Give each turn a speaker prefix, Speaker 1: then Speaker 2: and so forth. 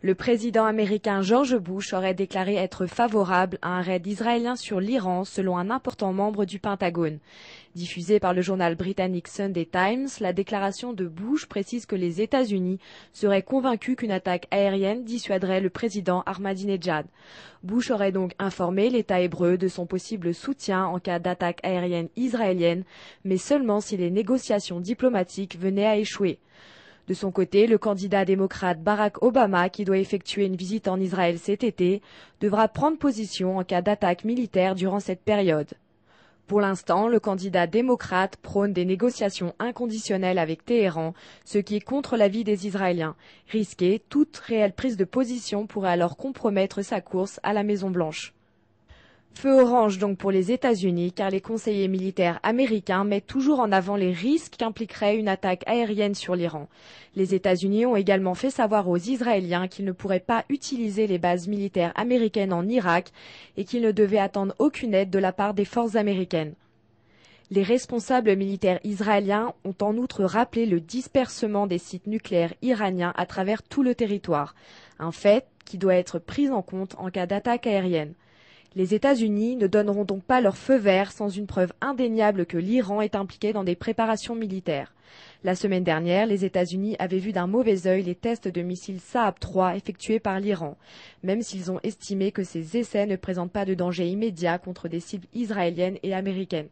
Speaker 1: Le président américain George Bush aurait déclaré être favorable à un raid israélien sur l'Iran, selon un important membre du Pentagone. Diffusée par le journal britannique Sunday Times, la déclaration de Bush précise que les États-Unis seraient convaincus qu'une attaque aérienne dissuaderait le président Ahmadinejad. Bush aurait donc informé l'État hébreu de son possible soutien en cas d'attaque aérienne israélienne, mais seulement si les négociations diplomatiques venaient à échouer. De son côté, le candidat démocrate Barack Obama, qui doit effectuer une visite en Israël cet été, devra prendre position en cas d'attaque militaire durant cette période. Pour l'instant, le candidat démocrate prône des négociations inconditionnelles avec Téhéran, ce qui est contre l'avis des Israéliens. Risqué, toute réelle prise de position pourrait alors compromettre sa course à la Maison-Blanche. Feu orange donc pour les États-Unis, car les conseillers militaires américains mettent toujours en avant les risques qu'impliquerait une attaque aérienne sur l'Iran. Les États-Unis ont également fait savoir aux Israéliens qu'ils ne pourraient pas utiliser les bases militaires américaines en Irak et qu'ils ne devaient attendre aucune aide de la part des forces américaines. Les responsables militaires israéliens ont en outre rappelé le dispersement des sites nucléaires iraniens à travers tout le territoire, un fait qui doit être pris en compte en cas d'attaque aérienne. Les États-Unis ne donneront donc pas leur feu vert sans une preuve indéniable que l'Iran est impliqué dans des préparations militaires. La semaine dernière, les États-Unis avaient vu d'un mauvais œil les tests de missiles Saab 3 effectués par l'Iran, même s'ils ont estimé que ces essais ne présentent pas de danger immédiat contre des cibles israéliennes et américaines.